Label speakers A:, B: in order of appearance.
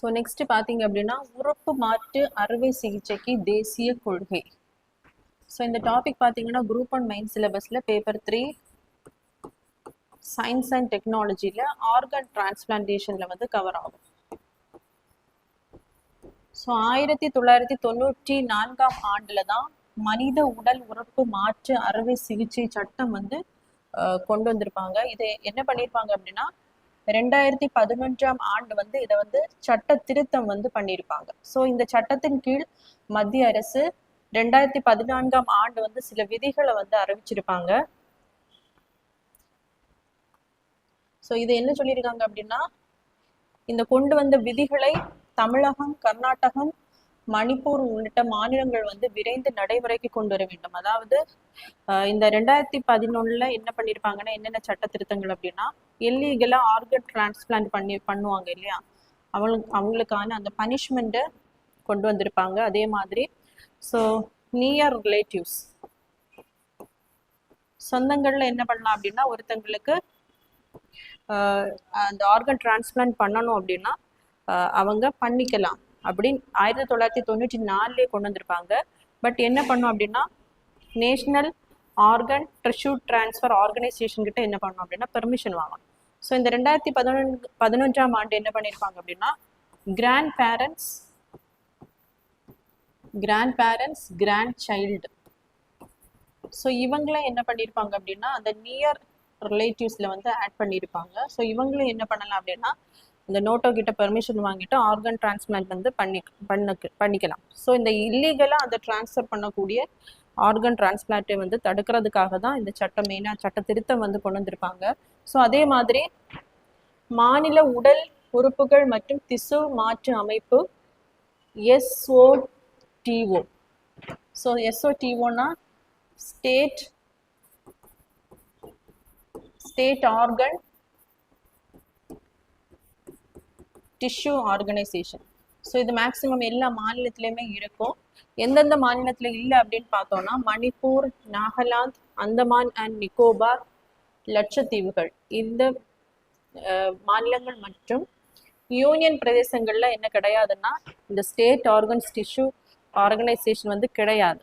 A: So next பார்த்தீங்க அப்படின்னா உறுப்பு மாற்று அறுவை சிகிச்சைக்கு தேசிய கொள்கை. ஸோ இந்த டாபிக் பார்த்தீங்கன்னா குரூப் 1 மெயின் சிலபஸில் பேப்பர் 3 சயின்ஸ் அண்ட் டெக்னாலஜியில் ஆர்கன் டிரான்ஸ்பிளான்டேஷனில் வந்து கவர் ஆகும். ஸோ 1994ஆம் ஆண்டில் தான் மனித உடல் உறுப்பு மாற்று அறுவை சிகிச்சை சட்டம் வந்து கொண்டு வந்திருப்பாங்க. இதை என்ன பண்ணியிருப்பாங்க அப்படின்னா 2011ஆம் ஆண்டு வந்து இதை வந்து சட்ட திருத்தம் வந்து பண்ணியிருப்பாங்க. ஸோ இந்த சட்டத்தின் கீழ் மத்திய அரசு 2014ஆம் ஆண்டு வந்து சில விதிகளை வந்து அறிவிச்சிருப்பாங்க. ஸோ இது என்ன சொல்லியிருக்காங்க அப்படின்னா இந்த கொண்டு வந்த விதிகளை தமிழகம், கர்நாடகம், மணிப்பூர் உள்ளிட்ட மாநிலங்கள் வந்து விரைந்து நடைமுறைக்கு கொண்டு வர வேண்டும். அதாவது இந்த 2011 என்ன பண்ணியிருப்பாங்கன்னா என்னென்ன சட்ட திருத்தங்கள் அப்படின்னா இல்லீகலா ஆர்கன் டிரான்ஸ்பிளான்ட் பண்ணுவாங்க இல்லையா, அவங்களுக்கான அந்த பனிஷ்மெண்ட்டை கொண்டு வந்திருப்பாங்க. அதே மாதிரி ஸோ நியர் ரிலேட்டிவ்ஸ் சொந்தங்கள்ல என்ன பண்ணலாம் அப்படின்னா ஒருத்தங்களுக்கு அந்த ஆர்கன் டிரான்ஸ்பிளான்ட் பண்ணணும் அப்படின்னா அவங்க பண்ணிக்கலாம் அப்படின்னு 1994 கொண்டு வந்திருப்பாங்க. பட் என்ன பண்ணும் அப்படின்னா national organ tissue transfer organisation கிட்ட என்ன பண்ணணும் அப்படின்னா பெர்மிஷன் வாங்கணும். ஸோ இந்த 2011ஆம் ஆண்டு என்ன பண்ணியிருப்பாங்க அப்படின்னா grand parents, grand child, so இவங்களும் என்ன பண்ணியிருப்பாங்க அப்படின்னா அந்த நியர் ரிலேட்டிவ்ஸில் வந்து ஆட் பண்ணியிருப்பாங்க. ஸோ இவங்களும் என்ன பண்ணலாம் அப்படின்னா இந்த நோட்டோ கிட்ட பெர்மிஷன் வாங்கிட்டு ஆர்கன் டிரான்ஸ்பிளான்ட் வந்து பண்ணிக்கலாம். ஸோ இந்த இல்லீகலாக அந்த டிரான்ஸ்ஃபர் பண்ணக்கூடிய ஆர்கன் டிரான்ஸ்பிளான்ட்டை வந்து தடுக்கிறதுக்காக தான் இந்த சட்டம் மெயினாக சட்ட திருத்தம் வந்து கொண்டு வந்திருப்பாங்க. ஸோ அதே மாதிரி மாநில உடல் உறுப்புகள் மற்றும் திசு மாற்று அமைப்பு SOTO. ஸோ SOTOனா state organ tissue organisation. So இது மேக்சிமம் எல்லா மாநிலத்திலையுமே இருக்கும். எந்தெந்த மாநிலத்தில் இல்லை அப்படின்னு பார்த்தோம்னா மணிப்பூர், நாகாலாந்து, அந்தமான் அண்ட் நிக்கோபார், லட்சத்தீவுகள் இந்த மாநிலங்கள் மற்றும் யூனியன் பிரதேசங்கள்ல என்ன கிடையாதுன்னா இந்த ஸ்டேட் ஆர்கன்ஸ் டிஷ்யூ ஆர்கனைசேஷன் வந்து கிடையாது.